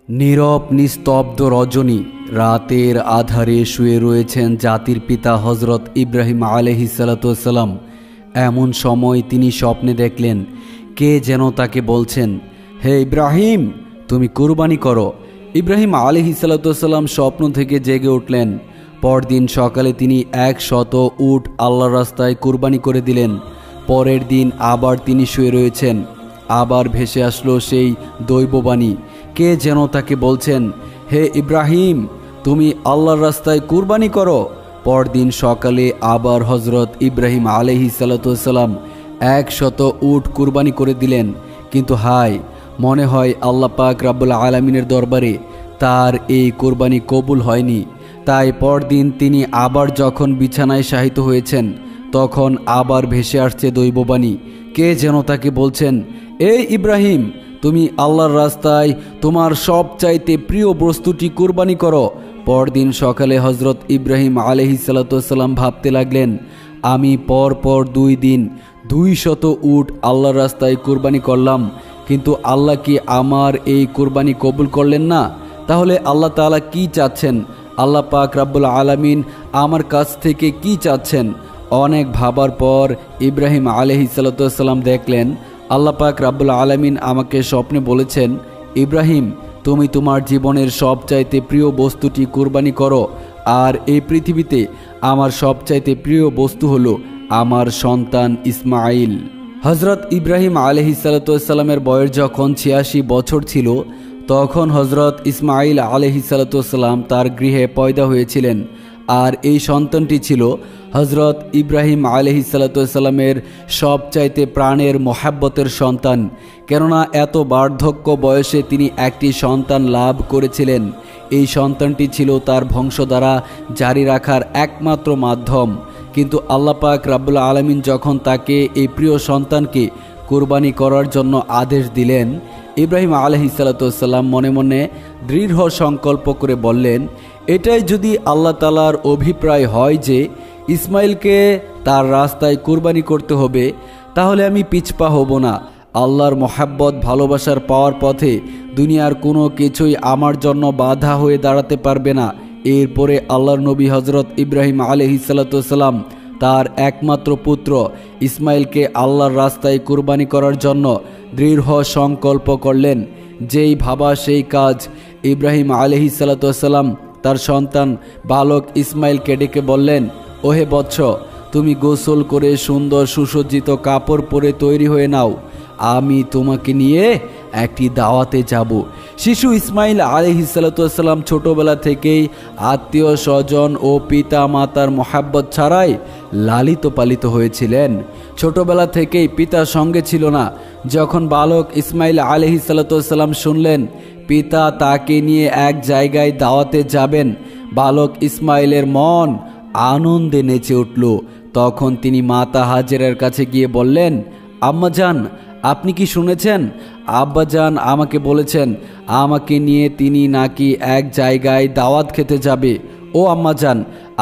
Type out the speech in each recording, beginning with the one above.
নীরব নিস্তব্ধ রজনী, রাতের আধারে শুয়ে রয়েছেন জাতির পিতা হজরত ইব্রাহিম আলাইহিসসালাম। এমন সময় তিনি স্বপ্নে দেখলেন কে যেন তাকে বলছেন, হে ইব্রাহিম, তুমি কুরবানি করো। ইব্রাহিম আলাইহিসসালাম স্বপ্ন থেকে জেগে উঠলেন। পরদিন সকালে তিনি 100 উট আল্লাহর রাস্তায় কুরবানি করে দিলেন। পরের দিন আবার তিনি শুয়ে রয়েছেন। আবার ভেসে আসলো সেই দৈববাণী, কে যেন তাকে বলছেন, হে ইব্রাহিম, তুমি আল্লাহর রাস্তায় কুরবানি করো। পরদিন সকালে আবার হজরত ইব্রাহিম আলাইহিসসালাম 100 উট কুরবানি করে দিলেন। কিন্তু হায়, মনে হয় আল্লাহ পাক রাব্বুল আলামিনের দরবারে তার এই কুরবানি কবুল হয়নি। তাই পরদিন তিনি আবার যখন বিছানায় শায়িত হয়েছেন, তখন আবার ভেসে আসছে দৈববাণী, কে যেন তাকে বলছেন, এই ইব্রাহিম, তুমি আল্লাহর রাস্তায় তোমার সবচাইতে প্রিয় বস্তুটি কুরবানি করো। পরদিন সকালে হজরত ইব্রাহিম আলাইহিসসালাম ভাবতে লাগলেন, আমি পর 2 দিন 200 উট আল্লাহর রাস্তায় কুরবানি করলাম, কিন্তু আল্লাহ কি আমার এই কুরবানি কবুল করলেন না? তাহলে আল্লাহ তাআলা কি চাচ্ছেন? আল্লাহ পাক রাব্বুল আলামিন আমার কাছ থেকে কি চাচ্ছেন? অনেক ভাবার পর ইব্রাহিম আলাইহিসসালাম দেখলেন আল্লাহ পাক রাব্বুল আলামিন আমাকে স্বপ্নে বলেছেন, ইব্রাহিম, তুমি তোমার জীবনের সবচাইতে প্রিয় বস্তুটি কুরবানি করো। আর এই পৃথিবীতে আমার সবচাইতে প্রিয় বস্তু হলো আমার সন্তান ইসমাইল। হজরত ইব্রাহিম আলাইহিসসালামের বয়স যখন 86 বছর ছিল, তখন হজরত ইসমাইল আলাইহিসসালাম তার গৃহে পয়দা হয়েছিলেন। আর এই সন্তানটি ছিল হজরত ইব্রাহিম আলাইহিসসালামের সবচাইতে প্রাণের মোহাব্বতের সন্তান। কেননা এত বার্ধক্য বয়সে তিনি একটি সন্তান লাভ করেছিলেন। এই সন্তানটি ছিল তার বংশধারা জারি রাখার একমাত্র মাধ্যম। কিন্তু আল্লাহ পাক রাব্বুল আলামিন যখন তাকে এই প্রিয় সন্তানকে কুরবানি করার জন্য আদেশ দিলেন, ইব্রাহিম আলাইহিসসালাম মনে মনে দৃঢ় সংকল্প করে বললেন, এটাই যদি আল্লাহ তাআলার অভিপ্রায় হয় যে ইসমাইলকে তার রাস্তায় কুরবানি করতে হবে, তাহলে আমি পিছপা হব না। আল্লাহর মোহাব্বত ভালোবাসার পাওয়ার পথে দুনিয়ার কোনো কিছুই আমার জন্য বাধা হয়ে দাঁড়াতে পারবে না। এরপরে আল্লাহর নবী হজরত ইব্রাহিম আলাইহিসসালাম তার একমাত্র পুত্র ইসমাইলকে আল্লাহর রাস্তায় কুরবানি করার জন্য দৃঢ় সংকল্প করলেন। যেই ভাবা সেই কাজ। ইব্রাহিম আলাইহিসসালাম তার সন্তান বালক ইসমাইলকে ডেকে বললেন, ওহে বৎস, তুমি গোসল করে সুন্দর সুসজ্জিত কাপড় পরে তৈরি হয়ে নাও, আমি তোমাকে নিয়ে একটি দাওয়াতে যাব। শিশু ইসমাইল আলাইহিসসালাম ছোটবেলা থেকেই আত্মীয় স্বজন ও পিতা মাতার মোহাব্বত ছাড়াই লালিত পালিত হয়েছিলেন। ছোটবেলা থেকেই পিতার সঙ্গে ছিল না। যখন বালক ইসমাইল আলাইহিসসালাম শুনলেন পিতা তাকে নিয়ে এক জায়গায় দাওয়াতে যাবেন, বালক ইসমাইলের মন আনন্দে নেচে উঠল। তখন তিনি মাতা হাজেরার কাছে গিয়ে বললেন, আম্মাজান, আপনি কি শুনেছেন? আব্বাজান আমাকে বলেছেন আমাকে নিয়ে তিনি নাকি এক জায়গায় দাওয়াত খেতে যাবে। ও আম্মাজান,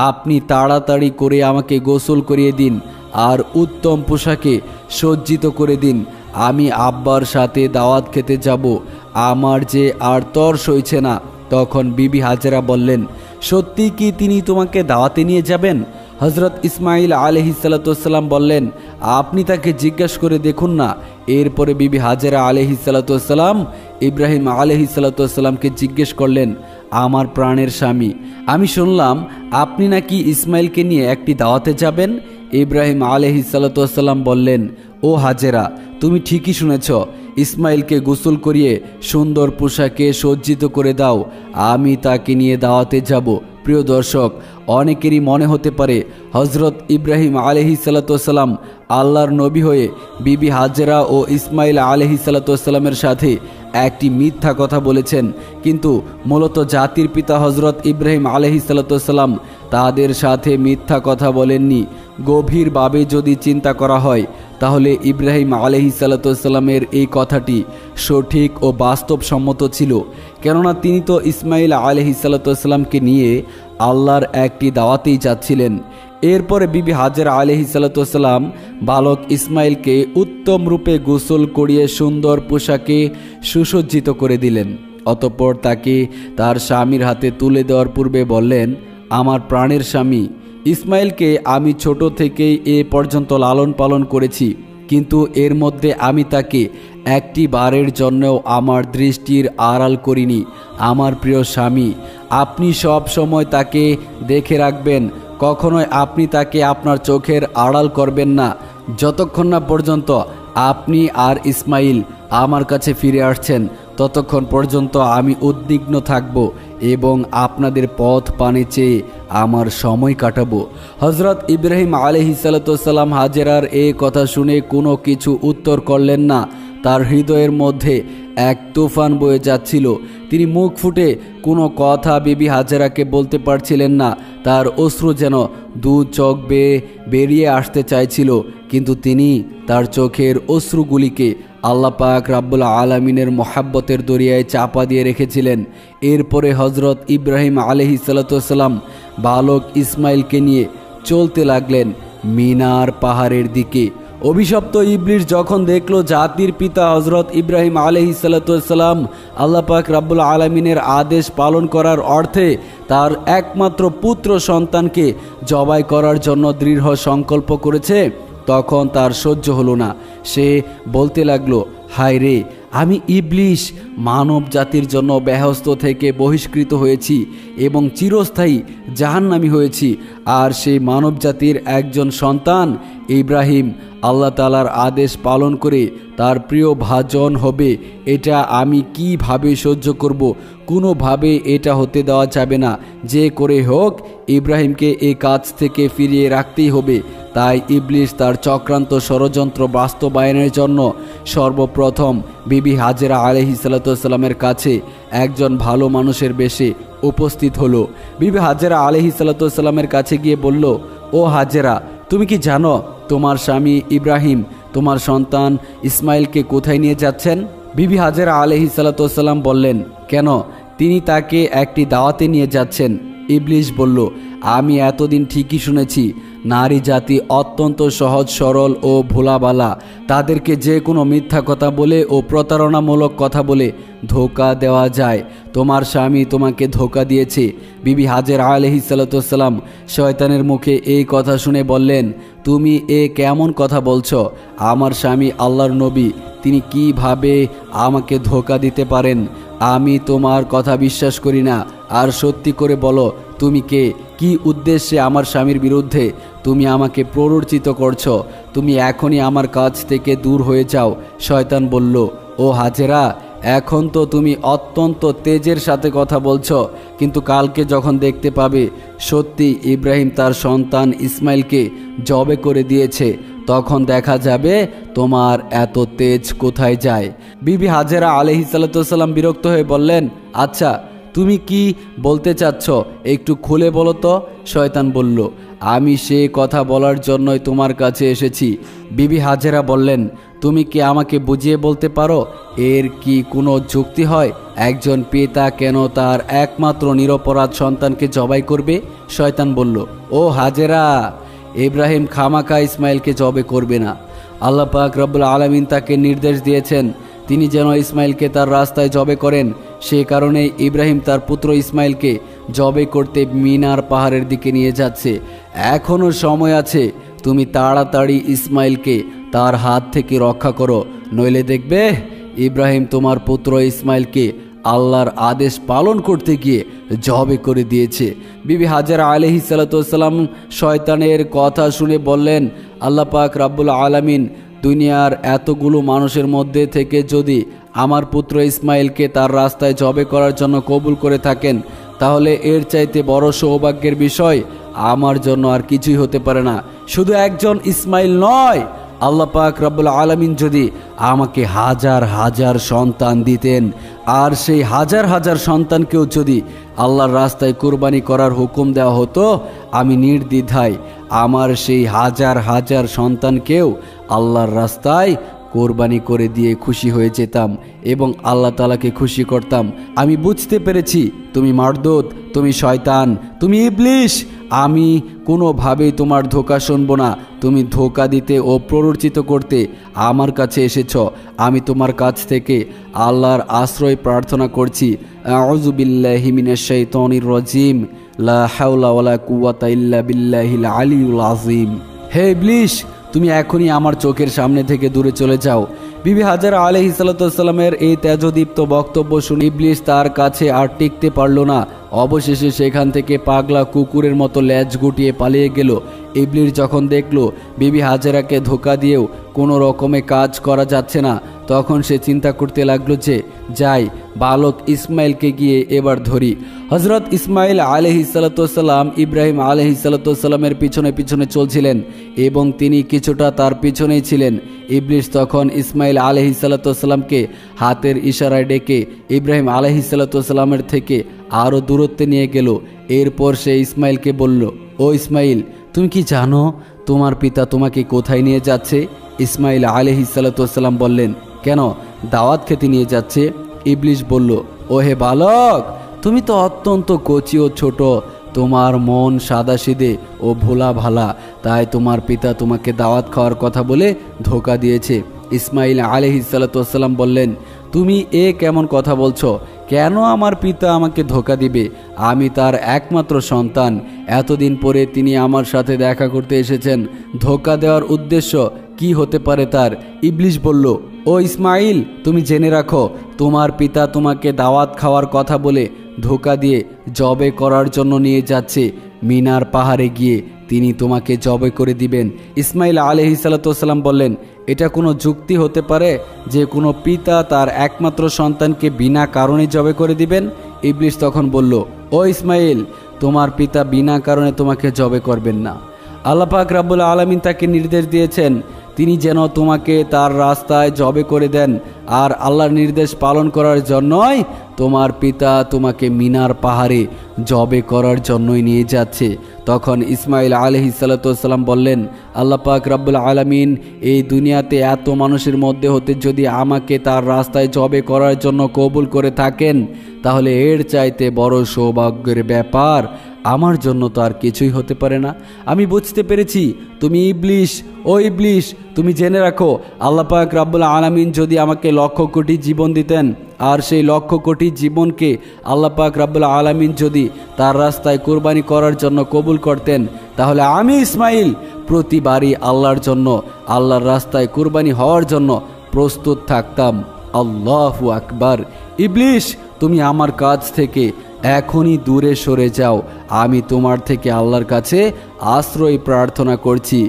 আপনি তাড়াতাড়ি করে আমাকে গোসল করিয়ে দিন আর উত্তম পোশাকে সজ্জিত করে দিন। আমি আব্বার সাথে দাওয়াত খেতে যাব, আমার যে আর তর সইছে না। তখন বিবি হাজেরা বললেন, সত্যি কি তিনি তোমাকে দাওয়াতে নিয়ে যাবেন? হজরত ইসমাইল আলাইহিসসালাম বললেন, আপনি তাকে জিজ্ঞাসা করে দেখুন না। এরপরে বিবি হাজেরা আলাইহিসসালাম ইব্রাহিম আলাইহিসসালামকে জিজ্ঞেস করলেন, আমার প্রাণের স্বামী, আমি শুনলাম আপনি নাকি ইসমাইলকে নিয়ে একটি দাওয়াতে যাবেন। ইব্রাহিম আলাইহিসসালাম বললেন, ও হাজেরা, তুমি ঠিকই শুনেছ, ইসমাইলকে গোসল করিয়ে সুন্দর পোশাকে সজ্জিত করে দাও, আমি তাকে নিয়ে দাওয়াতে যাব। প্রিয় দর্শক, অনেকেরই মনে হতে পারে হজরত ইব্রাহিম আলাইহিসসালাম আল্লাহর নবী হয়ে বিবি হাজেরা ও ইসমাইল আলাইহিসসালামের সাথে একটি মিথ্যা কথা বলেছেন। কিন্তু মূলত জাতির পিতা হজরত ইব্রাহিম আলাইহিসসালাম তাদের সাথে মিথ্যা কথা বলেননি। গভীরভাবে যদি চিন্তা করা হয়, তাহলে ইব্রাহিম আলাইহিসসালামের এই কথাটি সঠিক ও বাস্তবসম্মত ছিল। কেননা তিনি তো ইসমাইল আলাইহিসসালামকে নিয়ে আল্লাহর একটি দাওয়াতেই যাচ্ছিলেন। এরপরে বিবি হাজেরা আলাইহিসসালাম বালক ইসমাইলকে উত্তম রূপে গোসল করিয়ে সুন্দর পোশাকে সুসজ্জিত করে দিলেন। অতঃপর তাকে তার স্বামীর হাতে তুলে দেওয়ার পূর্বে বললেন, আমার প্রাণের স্বামী, ইসমাইলকে আমি ছোট থেকেই এ পর্যন্ত লালন পালন করেছি, কিন্তু এর মধ্যে আমি তাকে একটি বারের জন্যও আমার দৃষ্টির আড়াল করিনি। আমার প্রিয় স্বামী, আপনি সব সময় তাকে দেখে রাখবেন, কখনোই আপনি তাকে আপনার চোখের আড়াল করবেন না, যতক্ষণ না পর্যন্ত আপনি আর ইসমাইল আমার কাছে ফিরে আসছেন, ততক্ষণ পর্যন্ত আমি উদ্বিগ্ন থাকব এবং আপনাদের পথ পানে চেয়ে আমার সময় কাটাবো। হজরত ইব্রাহিম আলাইহিসসালাম হাজেরার এই কথা শুনে কোনো কিছু উত্তর করলেন না। তার হৃদয়ের মধ্যে এক তুফান বয়ে যাচ্ছিল। তিনি মুখ ফুটে কোনো কথা বিবি হাজেরাকে বলতে পারছিলেন না। তার অশ্রু যেন দু চোখ বেয়ে বেরিয়ে আসতে চাইছিল, কিন্তু তিনি তার চোখের অশ্রুগুলিকে আল্লাহ পাক রাব্বুল আলামিনের মোহাব্বতের দরিয়ায় চাপা দিয়ে রেখেছিলেন। এরপরে হজরত ইব্রাহিম আলাইহিসসালাম বালক ইসমাইলকে নিয়ে চলতে লাগলেন মিনার পাহাড়ের দিকে। অভিশপ্ত ইবলিস যখন দেখল জাতির পিতা হজরত ইব্রাহিম আলাইহিসসালাম আল্লাহ পাক রাব্বুল আলামিনের আদেশ পালন করার অর্থে তার একমাত্র পুত্র সন্তানকে জবাই করার জন্য দৃঢ় সংকল্প করেছে, তখন তার সহ্য হলো না। সে বলতে লাগলো, হায় রে, আমি ইবলিস মানব জাতির জন্য বেহেশত থেকে বহিষ্কৃত হয়েছি এবং চিরস্থায়ী জাহান্নামী হয়েছি, আর সেই মানব জাতির একজন সন্তান ইব্রাহিম আল্লাহ তাআলার আদেশ পালন করে তার প্রিয় ভাজন হবে, এটা আমি কিভাবে সহ্য করব? কোনোভাবে এটা হতে দেওয়া যাবে না। যে করে হোক ইব্রাহিমকে এই কাজ থেকে ফিরিয়ে রাখতেই হবে। তাই ইবলিস তার চক্রান্ত ষড়যন্ত্র বাস্তবায়নের জন্য সর্বপ্রথম বিবি হাজেরা আলাইহিসসালামের কাছে একজন ভালো মানুষের বেশে উপস্থিত হলো। বিবি হাজেরা আলাইহিসসালামের কাছে গিয়ে বলল, ও হাজেরা, তুমি কি জানো তোমার স্বামী ইব্রাহিম তোমার সন্তান ইসমাইলকে কোথায় নিয়ে যাচ্ছেন? বিবি হাজেরা আলাইহিসসালাম বললেন, কেন? তিনি তাকে একটি দাওয়াতে নিয়ে যাচ্ছেন। ইবলিস বলল, আমি এতদিন ঠিকই শুনেছি নারী জাতি অত্যন্ত সহজ সরল ও ভোলাবালা। তাদেরকে যে কোনো মিথ্যা কথা বলে ও প্রতারণামূলক কথা বলে ধোঁকা দেওয়া যায়। তোমার স্বামী তোমাকে ধোঁকা দিয়েছে। বিবি হাজেরা আলাইহিসসালাম শয়তানের মুখে এই কথা শুনে বললেন, তুমি এ কেমন কথা বলছো? আমার স্বামী আল্লাহর নবী, তিনি কিভাবে আমাকে ধোঁকা দিতে পারেন? আমি তোমার কথা বিশ্বাস করি না। আর সত্যি করে বলো, তুমি কে? কি উদ্দেশ্যে আমার স্বামীর বিরুদ্ধে তুমি আমাকে প্ররোচিত করছো? তুমি এখনই আমার কাছ থেকে দূর হয়ে যাও। শয়তান বলল, ও হাজেরা, এখন তো তুমি অত্যন্ত তেজের সাথে কথা বলছো, কিন্তু কালকে যখন দেখতে পাবে সত্যি ইব্রাহিম তার সন্তান ইসমাইলকে জবে করে দিয়েছে, তখন দেখা যাবে তোমার এত তেজ কোথায় যায়। বিবি হাজেরা আলাইহিসসালাম বিরক্ত হয়ে বললেন, আচ্ছা তুমি কি বলতে চাচ্ছ একটু খুলে বলো তো? শয়তান বলল, আমি সে কথা বলার জন্যই তোমার কাছে এসেছি। বিবি হাজেরা বললেন, তুমি কি আমাকে বুঝিয়ে বলতে পারো এর কি কোনো যুক্তি হয়? একজন পিতা কেন তার একমাত্র নিরপরাধ সন্তানকে জবাই করবে? শয়তান বলল, ও হাজেরা, ইব্রাহিম খামাকা ইসমাইলকে জবে করবে না। আল্লাহ পাক রব্বুল আলামিন তাকে নির্দেশ দিয়েছেন তিনি যেন ইসমাইলকে তার রাস্তায় জবে করেন। সে কারণে ইব্রাহিম তার পুত্র ইসমাইলকে জবে করতে মিনার পাহাড়ের দিকে নিয়ে যাচ্ছে। এখনও সময় আছে, তুমি তাড়াতাড়ি ইসমাইলকে তার হাত থেকে রক্ষা করো, নইলে দেখবে ইব্রাহিম তোমার পুত্র ইসমাইলকে আল্লাহর আদেশ পালন করতে গিয়ে জবে করে দিয়েছে। বিবি হাজেরা আলাইহিসসালাম শয়তানের কথা শুনে বললেন, আল্লাহ পাক রাব্বুল আলামিন দুনিয়ার এতগুলো মানুষের মধ্যে থেকে যদি আমার পুত্র ইসমাইলকে তার রাস্তায় জবে করার জন্য কবুল করে থাকেন, তাহলে এর চাইতে বড় সৌভাগ্যের বিষয় আমার জন্য আর কিছুই হতে পারে না। শুধু একজন ইসমাইল নয়, আল্লাহ পাক রব্বুল আলামিন যদি আমাকে হাজার হাজার সন্তান দিতেন, আর সেই হাজার হাজার সন্তানকেও যদি আল্লাহর রাস্তায় কুরবানি করার হুকুম দেওয়া হতো, আমি নির্দ্বিধায় আমার সেই হাজার হাজার সন্তানকেও আল্লাহর রাস্তায় কোরবানি করে দিয়ে খুশি হয়ে যেতাম এবং আল্লাহ তাআলাকে খুশি করতাম। আমি বুঝতে পেরেছি তুমি মারদুদ, তুমি শয়তান, তুমি ইবলিস। আমি কোনোভাবেই তোমার ধোঁকা শুনব না। তুমি ধোঁকা দিতে ও প্ররোচিত করতে আমার কাছে এসেছ। আমি তোমার কাছ থেকে আল্লাহর আশ্রয় প্রার্থনা করছি। আউযু বিল্লাহি মিনাশ শাইতানির রাজিম। লা হাওলা ওয়ালা কুওয়াতা ইল্লা বিল্লাহিল আলিয়্যুল আযীম। হে ইবলিস, তুমি এখনই আমার চোখের সামনে থেকে দূরে চলে যাও। বিবি হাজারা আলাইহিস সালামের এই তেজদীপ্ত বক্তব্য শুনে ইবলিস তার কাছে আর টিকতে পারল না। অবশেষে সেখান থেকে পাগলা কুকুরের মতো ল্যাজ গুটিয়ে পালিয়ে গেল। ইবলিস যখন দেখল বিবি হাজারাকে ধোঁকা দিয়েও কোনো রকমে কাজ করা যাচ্ছে না, তখন সে চিন্তা করতে লাগলো যে যাই, বালক ইসমাইলকে গিয়ে এবার ধরি। হজরত ইসমাইল আলাইহিসসালাম ইব্রাহিম আলাইহিসসালামের পিছনে পিছনে চলছিলেন এবং তিনি কিছুটা তার পিছনেই ছিলেন। ইবলিস তখন ইসমাইল আলাইহিসসালামকে হাতের ইশারায় ডেকে ইব্রাহিম আলাইহিসসালামের থেকে আরও দূরত্বে নিয়ে গেল। এরপর সে ইসমাইলকে বলল, ও ইসমাইল, তুমি কি জানো তোমার পিতা তোমাকে কোথায় নিয়ে যাচ্ছে? ইসমাইল আলাইহিসসালাম বললেন, কেন, দাওয়াত খেতে নিয়ে যাচ্ছে। ইবলিস বলল, ও হে বালক, তুমি তো অত্যন্ত কচি ও ছোট, তোমার মন সাদাসিধে ও ভোলা ভালা, তাই তোমার পিতা তোমাকে দাওয়াত খাওয়ার কথা বলে ধোঁকা দিয়েছে। ইসমাইল আলাইহিসসালাম বললেন, তুমি এ কেমন কথা বলছো? কেন আমার পিতা আমাকে ধোঁকা দিবে? আমি তার একমাত্র সন্তান। এতদিন পরে তিনি আমার সাথে দেখা করতে এসেছেন, ধোঁকা দেওয়ার উদ্দেশ্য কি হতে পারে তার? ইবলিস বলল, ও ইসমাইল, তুমি জেনে রাখো, তোমার পিতা তোমাকে দাওয়াত খাওয়ার কথা বলে ধোঁকা দিয়ে জবে করার জন্য নিয়ে যাচ্ছে। মিনার পাহাড়ে গিয়ে তিনি তোমাকে জবে করে দিবেন। ইসমাইল আলাইহিসসালাম বললেন, এটা কোনো যুক্তি হতে পারে যে কোনো পিতা তার একমাত্র সন্তানকে বিনা কারণে জবে করে দিবেন? ইবলিস তখন বলল, ও ইসমাইল, তোমার পিতা বিনা কারণে তোমাকে জবে করবেন না। আল্লাহ পাক রাব্বুল আলামিন তাকে নির্দেশ দিয়েছেন তিনি যেন তোমাকে তার রাস্তায় জবে করে দেন, আর আল্লাহর নির্দেশ পালন করার জন্যই তোমার পিতা তোমাকে মিনার পাহাড়ে জবে করার জন্যই নিয়ে যাচ্ছে। তখন ইসমাইল আলাইহিসসালাম বললেন, আল্লাহ পাক রাব্বুল আলামিন এই দুনিয়াতে এত মানুষের মধ্যে হতে যদি আমাকে তার রাস্তায় জবে করার জন্য কবুল করে থাকেন, তাহলে এর চাইতে বড় সৌভাগ্যের ব্যাপার আমার জন্য তো আর কিছুই হতে পারে না। আমি বুঝতে পেরেছি তুমি ইবলিস। ও ইবলিস, তুমি জেনে রাখো, আল্লাহ পাক রাব্বুল আলামিন যদি আমাকে লক্ষ কোটি জীবন দিতেন, আর সেই লক্ষ কোটি জীবনকে আল্লাহ পাক রাব্বুল আলামিন যদি তার রাস্তায় কুরবানি করার জন্য কবুল করতেন, তাহলে আমি ইসমাইল প্রতিবারই আল্লাহর জন্য, আল্লাহর রাস্তায় কুরবানি হওয়ার জন্য প্রস্তুত থাকতাম। আল্লাহু আকবার। ইবলিস, তুমি আমার কাছ থেকে এখনই দূরে সরে যাও। আমি তোমার থেকে আল্লাহর কাছে আশ্রয় প্রার্থনা করছি।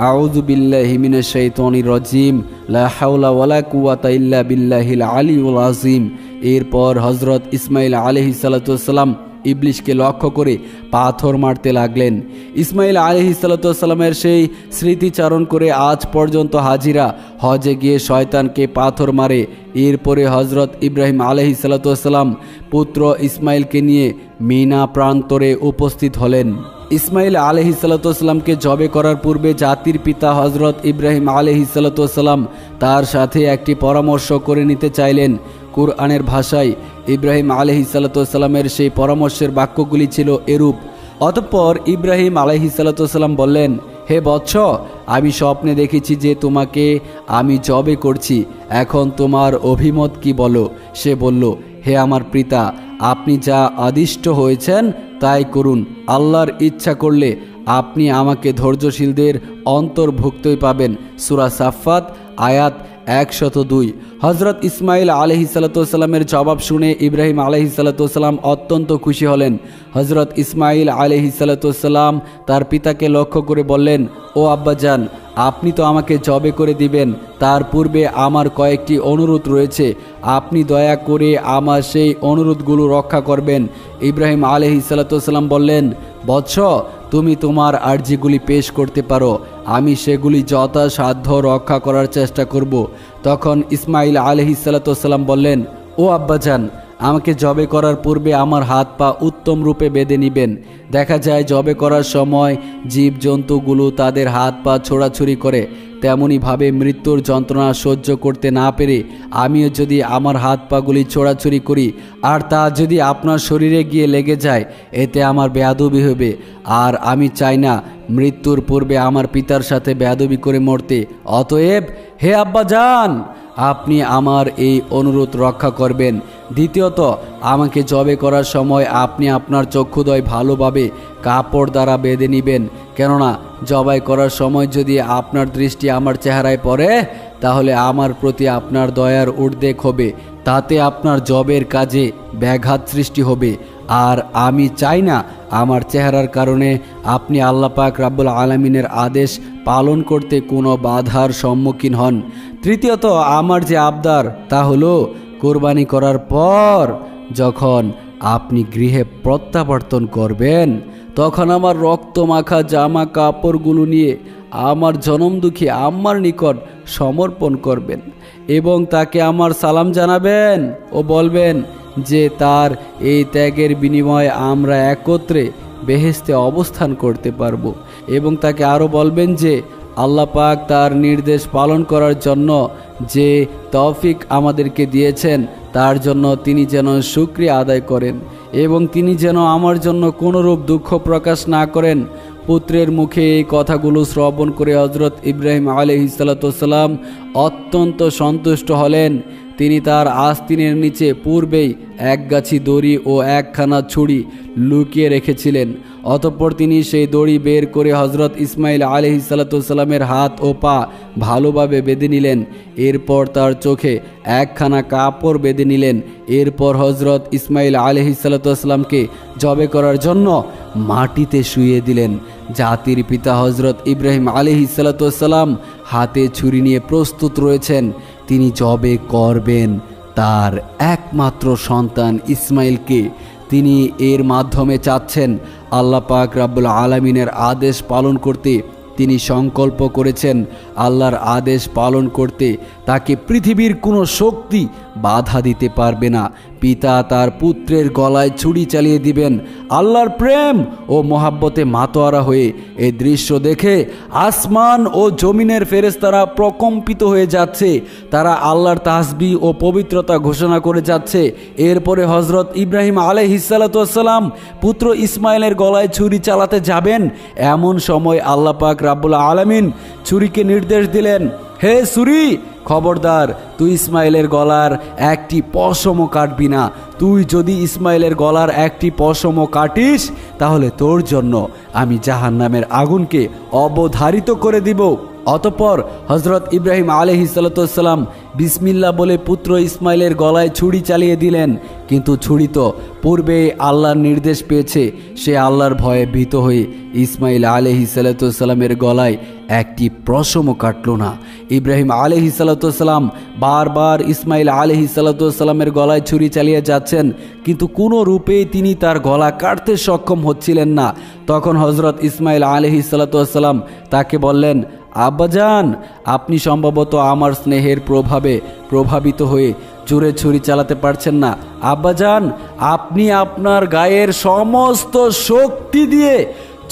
আউযু বিল্লাহি মিনাশ শাইতানির রাজিম। লা হাওলা ওয়ালা কুওয়াতা ইল্লা বিল্লাহিল আলিয়্যুল আযীম। এরপর হযরত ইসমাইল আলাইহিসসালাম ইবলিসকে লক্ষ্য করে পাথর মারতে লাগলেন। ইসমাইল আলাইহিসসালামের সেই স্মৃতিচারণ করে আজ পর্যন্ত হাজিরা হজে গিয়ে শয়তানকে পাথর মারে। এরপরে হজরত ইব্রাহিম আলাইহিসসালাম পুত্র ইসমাইলকে নিয়ে মিনা প্রান্তরে উপস্থিত হলেন। ইসমাইল আলাইহিসসালামকে জবে করার পূর্বে জাতির পিতা হজরত ইব্রাহিম আলাইহিসসালাম তার সাথে একটি পরামর্শ করে নিতে চাইলেন। কুরআনের ভাষায় ইব্রাহিম আলাইহিসসালামের সেই পরামর্শের বাক্যগুলি ছিল এরূপ। অতঃপর ইব্রাহিম আলাইহিসসালাম বললেন, হে বৎস, আমি স্বপ্নে দেখেছি যে তোমাকে আমি জবে করছি, এখন তোমার অভিমত কি বলো? সে বলল, হে আমার পিতা, আপনি যা আদিষ্ট হয়েছেন তাই করুন। আল্লাহর ইচ্ছা করলে আপনি আমাকে ধৈর্যশীলদের অন্তর্ভুক্তই পাবেন। সূরা সাফফাত আয়াত 102। হজরত ইসমাইল আলাইহিসসালামের জবাব শুনে ইব্রাহিম আলাইহিসসালাম অত্যন্ত খুশি হলেন। হজরত ইসমাইল আলাইহিসসালাম তার পিতাকে লক্ষ্য করে বললেন, ও আব্বাজান, আপনি তো আমাকে জবে করে দিবেন, তার পূর্বে আমার কয়েকটি অনুরোধ রয়েছে, আপনি দয়া করে আমার সেই অনুরোধগুলো রক্ষা করবেন। ইব্রাহিম আলাইহিসসালাম বললেন, বৎস, তুমি তোমার আর্জিগুলি পেশ করতে পারো, আমি সেগুলি যথাসাধ্য রক্ষা করার চেষ্টা করব। তখন ইসমাইল আলাইহিসসালাম বললেন, ও আব্বাজান, আমাকে জবে করার পূর্বে আমার হাত পা উত্তম রূপে বেঁধে নেবেন। দেখা যায় জবে করার সময় জীবজন্তুগুলো তাদের হাত পা ছোড়াছুড়ি করে, তেমনইভাবে মৃত্যুর যন্ত্রণা সহ্য করতে না পেরে আমিও যদি আমার হাত পাগুলি ছোড়াছুড়ি করি আর তা যদি আপনার শরীরে গিয়ে লেগে যায়, এতে আমার বেয়াদবি হবে। আর আমি চাই না মৃত্যুর পূর্বে আমার পিতার সাথে বেয়াদবি করে মরতে। অতএব হে আব্বাজান, আপনি আমার এই অনুরোধ রক্ষা করবেন। দ্বিতীয়ত, আমাকে জবে করার সময় আপনি আপনার চক্ষুদ্বয় ভালোভাবে কাপড় দ্বারা বেঁধে নেবেন, কেননা জবাই করার সময় যদি আপনার দৃষ্টি আমার চেহারায় পড়ে তাহলে আমার প্রতি আপনার দয়ার উদ্রেক হবে, তাতে আপনার জবের কাজে ব্যাঘাত সৃষ্টি হবে। আর আমি চাই না আমার চেহারার কারণে আপনি আল্লাহ পাক রাব্বুল আলামিনের আদেশ পালন করতে কোনো বাধার সম্মুখীন হন। তৃতীয়ত, আমার যে আবদার তা হলো কোরবানি করার পর যখন আপনি গৃহে প্রত্যাবর্তন করবেন তখন আমার রক্তমাখা জামা কাপড়গুলো নিয়ে আমার জনমদুঃখী আম্মার নিকট সমর্পণ করবেন এবং তাকে আমার সালাম জানাবেন ও বলবেন যে তার এই ত্যাগের বিনিময়ে আমরা একত্রে বেহেশতে অবস্থান করতে পারব। এবং তাকে আরও বলবেন যে আল্লাহ পাক তার নির্দেশ পালন করার জন্য যে তৌফিক আমাদেরকে দিয়েছেন তার জন্য তিনি যেন শুকরিয়া আদায় করেন এবং তিনি যেন আমার জন্য কোনোরূপ দুঃখ প্রকাশ না করেন। পুত্রের মুখে এই কথাগুলো শ্রবণ করে হযরত ইব্রাহিম আলাইহিসসালাম অত্যন্ত সন্তুষ্ট হলেন। তিনি তার আস্তিনের নিচে পূর্বেই এক গাছি দড়ি ও একখানা ছুরি লুকিয়ে রেখেছিলেন। অতঃপর তিনি সেই দড়ি বের করে হযরত ইসমাইল আলাইহিসসালামের হাত ও পা ভালোভাবে বেঁধে নিলেন। এরপর তার চোখে একখানা কাপড় বেঁধে নিলেন। এরপর হযরত ইসমাইল আলাইহিসসালামকে জবে করার জন্য মাটিতে শুইয়ে দিলেন। জাতির পিতা হযরত ইব্রাহিম আলাইহিসসালাম হাতে ছুরি নিয়ে প্রস্তুত রয়েছেন। তিনি জবে করবেন তার একমাত্র সন্তান ইসমাইলকে। তিনি এর মাধ্যমে চাচ্ছেন আল্লাহ পাক রাব্বুল আলামিনের আদেশ পালন করতে। তিনি সংকল্প করেছেন আল্লাহর আদেশ পালন করতে তাকে পৃথিবীর কোনো শক্তি বাধা দিতে পারবে না। পিতা তার পুত্রের গলায় ছুরি চালিয়ে দিবেন। আল্লাহর প্রেম ও মহাব্বতে মাতোয়ারা হয়ে এই দৃশ্য দেখে আসমান ও জমিনের ফেরেশতারা প্রকম্পিত হয়ে যাচ্ছে। তারা আল্লাহর তাসবিহ ও পবিত্রতা ঘোষণা করে যাচ্ছে। এরপরে হযরত ইব্রাহিম আলাইহিসসালাম পুত্র ইসমাইলের গলায় ছুরি চালাতে যাবেন। এমন সময় আল্লাহ পাক রাব্বুল আলামিন ছুরিকে নির্দেশ দিলেন, হে ছুরি, খবরদার, তুই ইসমাইলের গলার একটি পশমও কাটবি না। তুই যদি ইসমাইলের গলার একটি পশমও কাটিস তাহলে তোর জন্য আমি জাহান্নামের আগুনকে অবধারিত করে দিব। অতঃপর হযরত ইব্রাহিম আলাইহিসসালাম বিসমিল্লাহ বলে পুত্র ইসমাইলের গলায় ছুরি চালিয়ে দিলেন। কিন্তু ছুরি তো পূর্বে আল্লাহর নির্দেশ পেয়েছে। সে আল্লাহর ভয়ে ভীত হয়ে ইসমাইল আলাইহিসসালামের গলায় একটি পশমও কাটল না। ইব্রাহিম আলাইহিসসালাম বারবার ইসমাইল আলাইহিসসালামের গলায় ছুরি চালিয়ে যাচ্ছেন, কিন্তু কোনো রূপেই তিনি তার গলা কাটতে সক্ষম হচ্ছিলেন না। তখন হযরত ইসমাইল আলাইহিসসালাম তাকে বললেন, আব্বাজান, আপনি সম্ভবত আমার স্নেহের প্রভাবে প্রভাবিত হয়ে জোরে ছুরি চালাতে পারছেন না। আব্বাজান, আপনি আপনার গায়ের সমস্ত শক্তি দিয়ে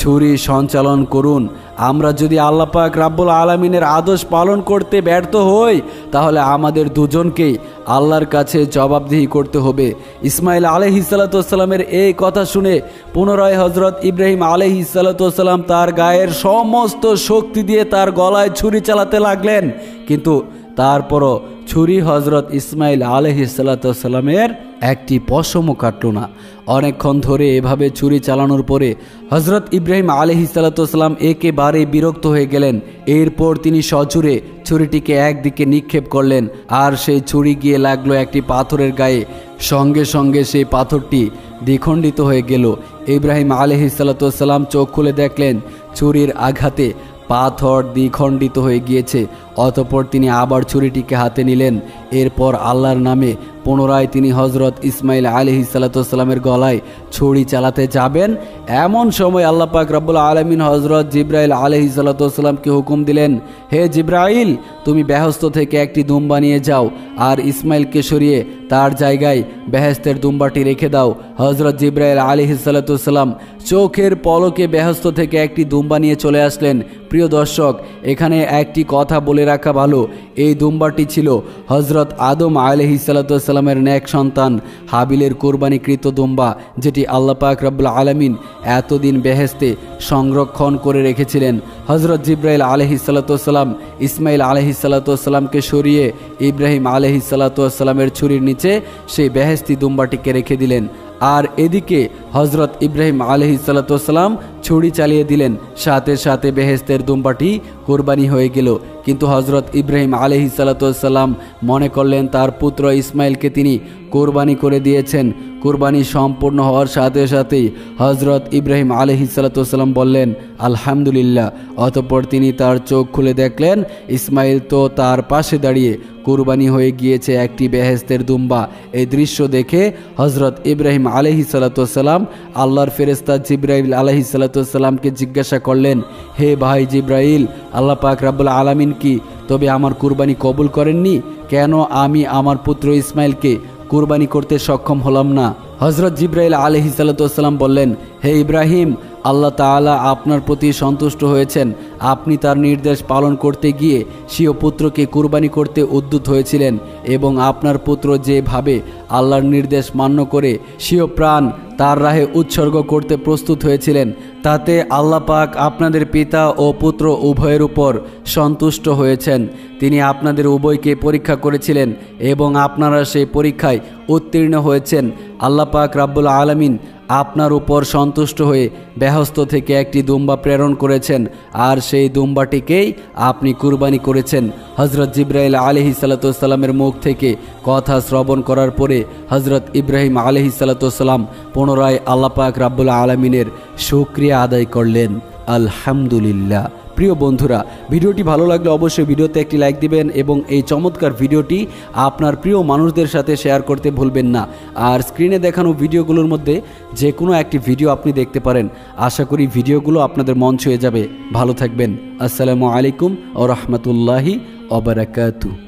ছুরি সঞ্চালন করুন। আমরা যদি আল্লাহ পাক রাব্বুল আলামিনের আদেশ পালন করতে ব্যর্থ হই তাহলে আমাদের দুজনকেই আল্লাহর কাছে জবাবদিহি করতে হবে। ইসমাইল আলাইহিসসালামের এই কথা শুনে পুনরায় হযরত ইব্রাহিম আলাইহিসসালাম তার গায়ের সমস্ত শক্তি দিয়ে তার গলায় ছুরি চালাতে লাগলেন, কিন্তু তারপরও ছুরি হযরত ইসমাইল আলাইহিসসালামের একটি পশমও কাটল না। অনেকক্ষণ ধরে এভাবে ছুরি চালানোর পরে হযরত ইব্রাহিম আলাইহিসসালাম একেবারে বিরক্ত হয়ে গেলেন। এরপর তিনি সজোরে ছুরিটিকে একদিকে নিক্ষেপ করলেন আর সেই ছুরি গিয়ে লাগলো একটি পাথরের গায়ে। সঙ্গে সঙ্গে সেই পাথরটি দ্বিখণ্ডিত হয়ে গেল। ইব্রাহিম আলাইহিসসালাম চোখ খুলে দেখলেন ছুরির আঘাতে পাথর দ্বিখণ্ডিত হয়ে গিয়েছে। অতঃপর তিনি আবার ছুরিটিকে হাতে নিলেন। এরপর আল্লাহর নামে পুনরায় তিনি হজরত ইসমাইল আলাইহিসসালামের গলায় ছুরি চালাতে যাবেন। এমন সময় আল্লাহ পাক রব্বুল আলামিন হজরত জিব্রাইল আলাইহিসসালামকে হুকুম দিলেন, হে জিব্রাইল, তুমি বেহেশত থেকে একটি দুম্বা নিয়ে যাও আর ইসমাইলকে সরিয়ে তার জায়গায় বেহেশতের দুম্বাটি রেখে দাও। হজরত জিব্রাইল আলাইহিসসালাম চোখের পলকে বেহেশত থেকে একটি দুম্বা নিয়ে চলে আসলেন। প্রিয় দর্শক, এখানে একটি কথা বলে রাখা ভালো, এই দুম্বাটি ছিল হজরত আদম আলাইহিসসালামের নেক সন্তান হাবিলের কোরবানিকৃত দুম্বা, যেটি আল্লাহ পাক রব্বুল আলামিন এতদিন বেহেশতে সংরক্ষণ করে রেখেছিলেন। হজরত জিব্রাইল আলাইহিসসালাম ইসমাইল আলাইহিসসালামকে সরিয়ে ইব্রাহিম আলাইহিসসালামের ছুরির নিচে সেই বেহেশতি দুম্বাটিকে রেখে দিলেন। আর এদিকে হজরত ইব্রাহিম আলাইহিসসালাম ছুরি চালিয়ে দিলেন, সাথে সাথে বেহেশতের দুম্বাটি কোরবানি হয়ে গেল। কিন্তু হজরত ইব্রাহিম আলাইহিসসালাম মনে করলেন তার পুত্র ইসমাইলকে তিনি কোরবানি করে দিয়েছেন। কোরবানি সম্পূর্ণ হওয়ার সাথে সাথেই হজরত ইব্রাহিম আলাইহিসসালাম বললেন আলহামদুলিল্লাহ। অতঃপর তিনি তার চোখ খুলে দেখলেন ইসমাইল তো তার পাশে দাঁড়িয়ে কোরবানি হয়ে গিয়েছে একটি বেহেশতের দুম্বা। এই দৃশ্য দেখে হজরত ইব্রাহিম আলাইহিসসালাম আল্লাহর ফেরেশতা জিব্রাইল আলাইহিসসালামকে জিজ্ঞাসা করলেন, হে ভাই জিব্রাইল, আল্লাহ পাক রব্বুল আলামিন কি তবে আমার কুরবানি কবুল করেননি? কেন আমি আমার পুত্র ইসমাইলকে কুরবানি করতে সক্ষম হলাম না? হজরত জিব্রাইল আলাইহিসসালাম বললেন, হে ইব্রাহিম, আল্লাহ তাআলা আপনার প্রতি সন্তুষ্ট হয়েছেন। আপনি তার নির্দেশ পালন করতে গিয়ে স্বীয় পুত্রকে কুরবানি করতে উদ্যত হয়েছিলেন এবং আপনার পুত্র যেভাবে আল্লাহর নির্দেশ মান্য করে স্বীয় প্রাণ তার রাহে উৎসর্গ করতে প্রস্তুত হয়েছিলেন, তাতে আল্লাহ পাক আপনাদের পিতা ও পুত্র উভয়ের উপর সন্তুষ্ট হয়েছেন। তিনি আপনাদের উভয়কে পরীক্ষা করেছিলেন এবং আপনারা সেই পরীক্ষায় উত্তীর্ণ হয়েছেন। আল্লাহ পাক রব্বুল আলামিন আপনার উপর সন্তুষ্ট হয়ে বেহেশত থেকে একটি দুম্বা প্রেরণ করেছেন, আর সেই দুম্বাটিকেই আপনি কুরবানি করেছেন। হজরত জিব্রাইল আলাইহিসসালামের মুখ থেকে কথা শ্রবণ করার পরে হজরত ইব্রাহিম আলাইহিসসালাম পুনরায় আল্লাহ পাক রব্বুল আলামিনের শুকরিয়া আদায় করলেন। আলহামদুলিল্লাহ। প্রিয় বন্ধুরা, ভিডিওটি ভালো লাগলে অবশ্যই ভিডিওতে একটি লাইক দিবেন এবং এই চমৎকার ভিডিওটি আপনার প্রিয় মানুষদের সাথে শেয়ার করতে ভুলবেন না। আর স্ক্রিনে দেখানো ভিডিওগুলোর মধ্যে যে কোনো একটি ভিডিও আপনি দেখতে পারেন। আশা করি ভিডিওগুলো আপনাদের মন ছুঁয়ে যাবে। ভালো থাকবেন। আসসালামু আলাইকুম ওয়া রাহমাতুল্লাহি ওয়া বারাকাতুহু।